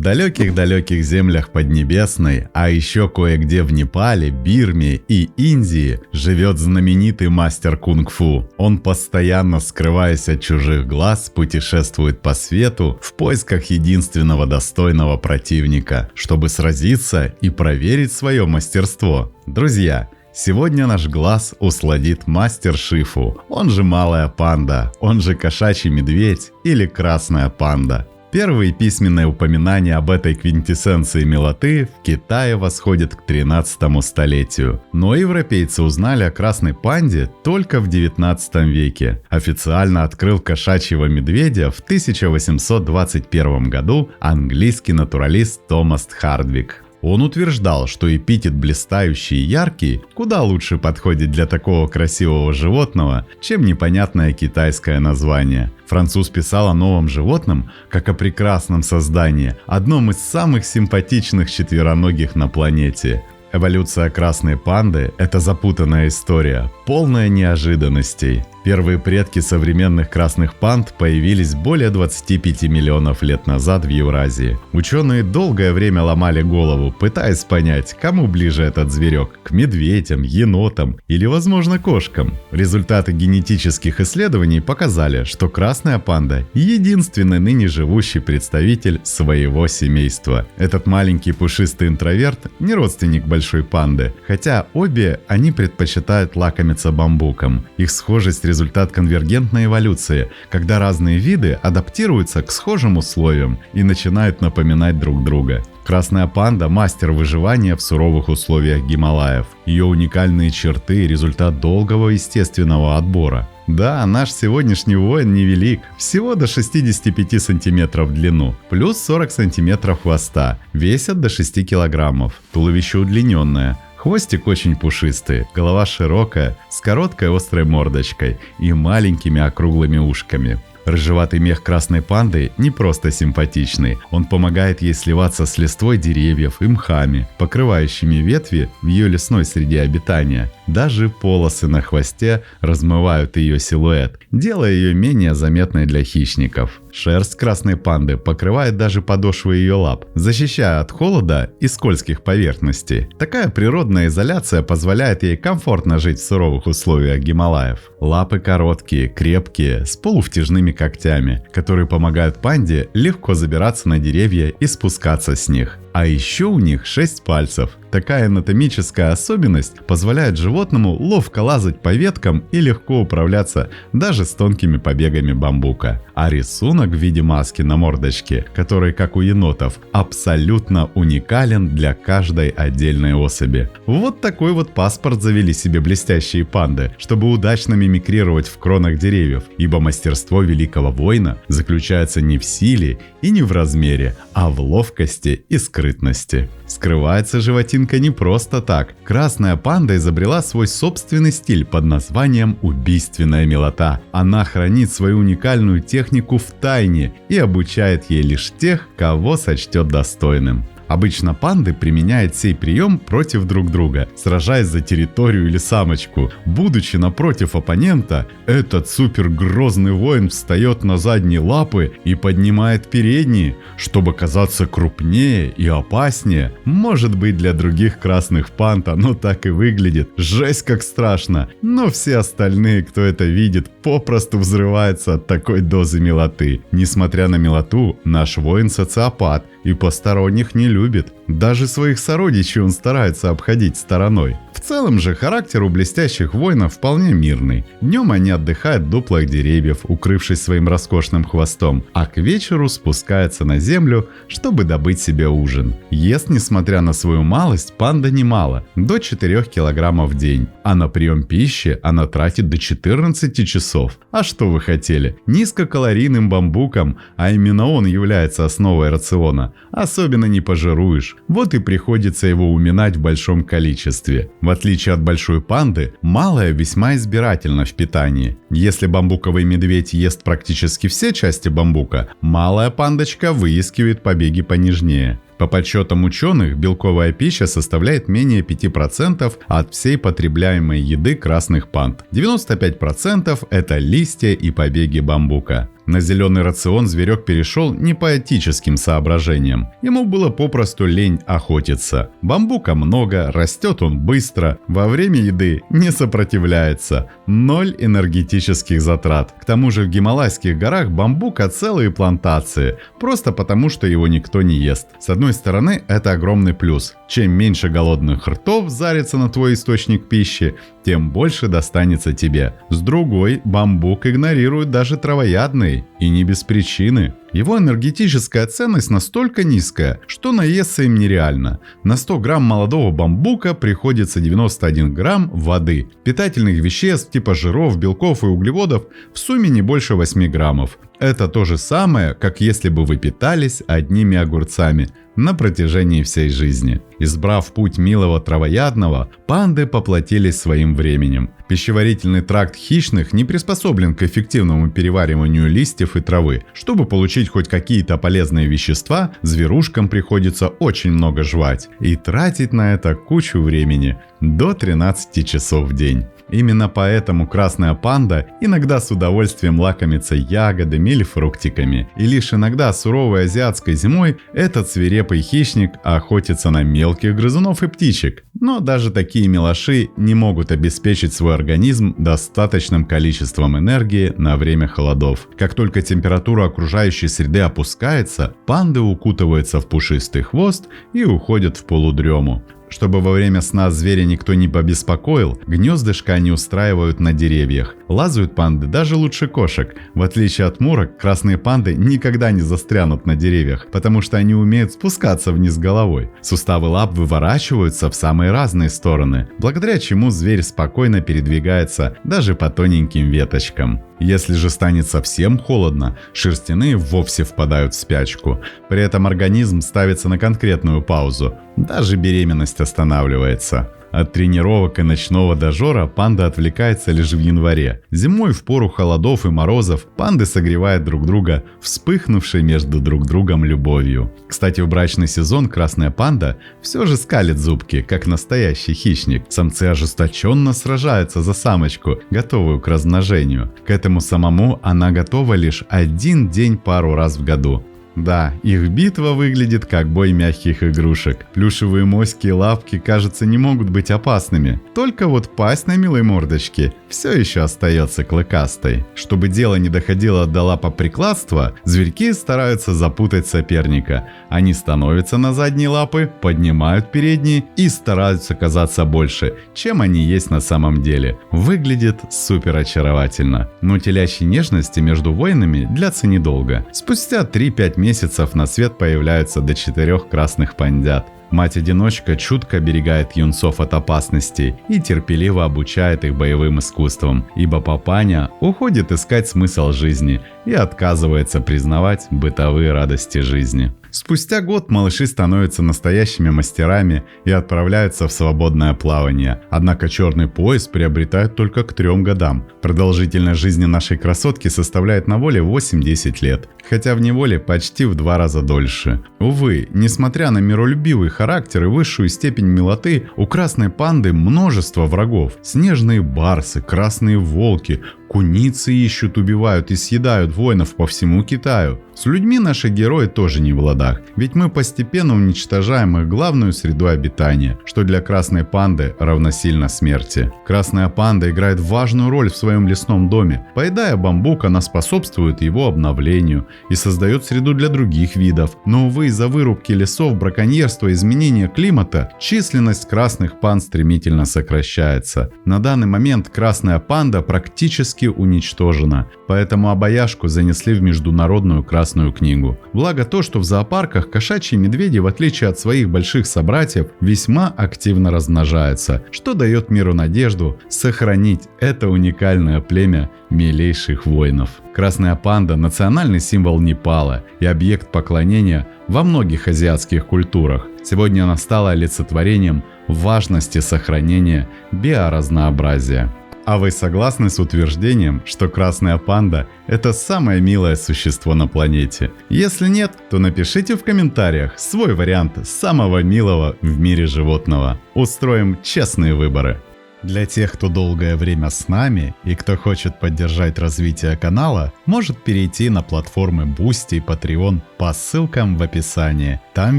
далеких-далеких землях Поднебесной, а еще кое-где в Непале, Бирме и Индии, живет знаменитый мастер кунг-фу. Он, постоянно скрываясь от чужих глаз, путешествует по свету в поисках единственного достойного противника, чтобы сразиться и проверить свое мастерство. Друзья, сегодня наш глаз усладит мастер Шифу, он же малая панда, он же кошачий медведь или красная панда. Первые письменные упоминания об этой квинтэссенции милоты в Китае восходят к 13 столетию. Но европейцы узнали о красной панде только в 19 веке. Официально открыл кошачьего медведя в 1821 году английский натуралист Томас Хардвик. Он утверждал, что эпитет «блистающий» и «яркий» куда лучше подходит для такого красивого животного, чем непонятное китайское название. Француз писал о новом животном как о прекрасном создании, одном из самых симпатичных четвероногих на планете. Эволюция красной панды – это запутанная история, полная неожиданностей. Первые предки современных красных панд появились более 25 миллионов лет назад в Евразии. Ученые долгое время ломали голову, пытаясь понять, кому ближе этот зверек – к медведям, енотам или, возможно, кошкам. Результаты генетических исследований показали, что красная панда – единственный ныне живущий представитель своего семейства. Этот маленький пушистый интроверт не родственник большой панды, хотя обе они предпочитают лакомиться бамбуком. Их схожесть – результат конвергентной эволюции, когда разные виды адаптируются к схожим условиям и начинают напоминать друг друга. Красная панда – мастер выживания в суровых условиях Гималаев. Ее уникальные черты – результат долгого естественного отбора. Да, наш сегодняшний воин невелик, всего до 65 сантиметров в длину, плюс 40 сантиметров хвоста, весят до 6 килограммов, туловище удлиненное. Хвостик очень пушистый, голова широкая, с короткой острой мордочкой и маленькими округлыми ушками. Рыжеватый мех красной панды не просто симпатичный, он помогает ей сливаться с листвой деревьев и мхами, покрывающими ветви в ее лесной среде обитания. Даже полосы на хвосте размывают ее силуэт, делая ее менее заметной для хищников. Шерсть красной панды покрывает даже подошвы ее лап, защищая от холода и скользких поверхностей. Такая природная изоляция позволяет ей комфортно жить в суровых условиях Гималаев. Лапы короткие, крепкие, с полувтяжными когтями, которые помогают панде легко забираться на деревья и спускаться с них. А еще у них 6 пальцев. Такая анатомическая особенность позволяет животному ловко лазать по веткам и легко управляться даже с тонкими побегами бамбука. А рисунок в виде маски на мордочке, который, как у енотов, абсолютно уникален для каждой отдельной особи. Вот такой вот паспорт завели себе блестящие панды, чтобы удачно мимикрировать в кронах деревьев, ибо мастерство великого воина заключается не в силе и не в размере, а в ловкости и скрытности. Скрывается животинка не просто так. Красная панда изобрела свой собственный стиль под названием «убийственная милота». Она хранит свою уникальную технику в тайне и обучает ей лишь тех, кого сочтет достойным. Обычно панды применяют сей прием против друг друга, сражаясь за территорию или самочку. Будучи напротив оппонента, этот супергрозный воин встает на задние лапы и поднимает передние, чтобы казаться крупнее и опаснее. Может быть, для других красных панд оно так и выглядит. Жесть как страшно. Но все остальные, кто это видит, попросту взрываются от такой дозы милоты. Несмотря на милоту, наш воин социопат и посторонних не любит. Даже своих сородичей он старается обходить стороной. В целом же характер у блестящих воинов вполне мирный. Днем они отдыхают в дуплах деревьев, укрывшись своим роскошным хвостом, а к вечеру спускаются на землю, чтобы добыть себе ужин. Ест, несмотря на свою малость, панда немало, до 4 килограммов в день, а на прием пищи она тратит до 14 часов. А что вы хотели? Низкокалорийным бамбуком, а именно он является основой рациона, особенно не пожируешь. Вот и приходится его уминать в большом количестве. В отличие от большой панды, малая весьма избирательна в питании. Если бамбуковый медведь ест практически все части бамбука, малая пандочка выискивает побеги понежнее. По подсчетам ученых, белковая пища составляет менее 5% от всей потребляемой еды красных панд. 95% это листья и побеги бамбука. На зеленый рацион зверек перешел не по этическим соображениям. Ему было попросту лень охотиться. Бамбука много, растет он быстро, во время еды не сопротивляется. 0 энергетических затрат. К тому же в Гималайских горах бамбука целые плантации, просто потому что его никто не ест. С одной стороны, это огромный плюс. Чем меньше голодных ртов зарится на твой источник пищи, тем больше достанется тебе. С другой, бамбук игнорирует даже травоядные, и не без причины. Его энергетическая ценность настолько низкая, что наесться им нереально. На 100 грамм молодого бамбука приходится 91 грамм воды. Питательных веществ типа жиров, белков и углеводов в сумме не больше 8 граммов. Это то же самое, как если бы вы питались одними огурцами на протяжении всей жизни. Избрав путь милого травоядного, панды поплатились своим временем. Пищеварительный тракт хищных не приспособлен к эффективному перевариванию листьев и травы. Чтобы получить хоть какие-то полезные вещества, зверушкам приходится очень много жевать и тратить на это кучу времени, до 13 часов в день. Именно поэтому красная панда иногда с удовольствием лакомится ягодами или фруктиками. И лишь иногда суровой азиатской зимой этот свирепый хищник охотится на мелких грызунов и птичек. Но даже такие милаши не могут обеспечить свой организм достаточным количеством энергии на время холодов. Как только температура окружающей среды опускается, панды укутываются в пушистый хвост и уходят в полудрему. Чтобы во время сна зверя никто не побеспокоил, гнездышко они устраивают на деревьях. Лазают панды даже лучше кошек. В отличие от мурок, красные панды никогда не застрянут на деревьях, потому что они умеют спускаться вниз головой. Суставы лап выворачиваются в самые разные стороны, благодаря чему зверь спокойно передвигается даже по тоненьким веточкам. Если же станет совсем холодно, шерстяные вовсе впадают в спячку. При этом организм ставится на конкретную паузу. Даже беременность останавливается. От тренировок и ночного дожора панда отвлекается лишь в январе. Зимой в пору холодов и морозов панды согревают друг друга, вспыхнувшей между друг другом любовью. Кстати, в брачный сезон красная панда все же скалит зубки, как настоящий хищник. Самцы ожесточенно сражаются за самочку, готовую к размножению. К этому самому она готова лишь один день пару раз в году. Да, их битва выглядит как бой мягких игрушек. Плюшевые моськи и лапки, кажется, не могут быть опасными. Только вот пасть на милой мордочке все еще остается клыкастой. Чтобы дело не доходило до лапоприкладства, зверьки стараются запутать соперника. Они становятся на задние лапы, поднимают передние и стараются казаться больше, чем они есть на самом деле. Выглядит супер очаровательно. Но телячьи нежности между воинами длятся недолго. Спустя 3-5 месяцев на свет появляются до 4 красных пандят. Мать-одиночка чутко оберегает юнцов от опасностей и терпеливо обучает их боевым искусствам, ибо папаня уходит искать смысл жизни и отказывается признавать бытовые радости жизни. Спустя год малыши становятся настоящими мастерами и отправляются в свободное плавание. Однако черный пояс приобретают только к 3 годам. Продолжительность жизни нашей красотки составляет на воле 8-10 лет, хотя в неволе почти в 2 раза дольше. Увы, несмотря на миролюбивый характер и высшую степень милоты, у красной панды множество врагов. Снежные барсы, красные волки, куницы ищут, убивают и съедают воинов по всему Китаю. С людьми наши герои тоже не в ладах, ведь мы постепенно уничтожаем их главную среду обитания, что для красной панды равносильно смерти. Красная панда играет важную роль в своем лесном доме. Поедая бамбук, она способствует его обновлению и создает среду для других видов. Но, увы, из-за вырубки лесов, браконьерства и изменения климата, численность красных панд стремительно сокращается. На данный момент красная панда практически уничтожена, поэтому обаяшку занесли в Международную Красную книгу. Благо то, что в зоопарках кошачьи медведи, в отличие от своих больших собратьев, весьма активно размножаются, что дает миру надежду сохранить это уникальное племя милейших воинов. Красная панда – национальный символ Непала и объект поклонения во многих азиатских культурах. Сегодня она стала олицетворением важности сохранения биоразнообразия. А вы согласны с утверждением, что красная панда – это самое милое существо на планете? Если нет, то напишите в комментариях свой вариант самого милого в мире животного. Устроим честные выборы. Для тех, кто долгое время с нами и кто хочет поддержать развитие канала, может перейти на платформы Boosty и Patreon по ссылкам в описании. Там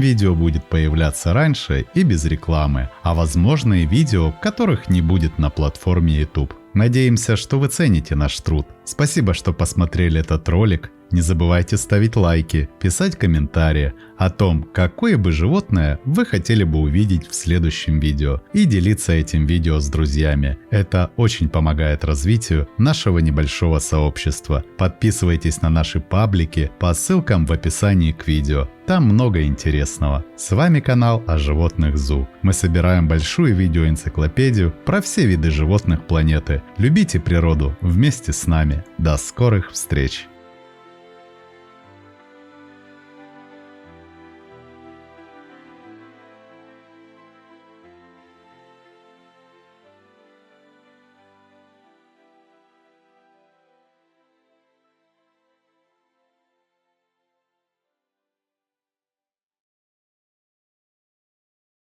видео будет появляться раньше и без рекламы, а возможно и видео, которых не будет на платформе YouTube. Надеемся, что вы цените наш труд. Спасибо, что посмотрели этот ролик. Не забывайте ставить лайки, писать комментарии о том, какое бы животное вы хотели бы увидеть в следующем видео, и делиться этим видео с друзьями. Это очень помогает развитию нашего небольшого сообщества. Подписывайтесь на наши паблики по ссылкам в описании к видео. Там много интересного. С вами канал о животных ЗУ. Мы собираем большую видеоэнциклопедию про все виды животных планеты. Любите природу вместе с нами. До скорых встреч!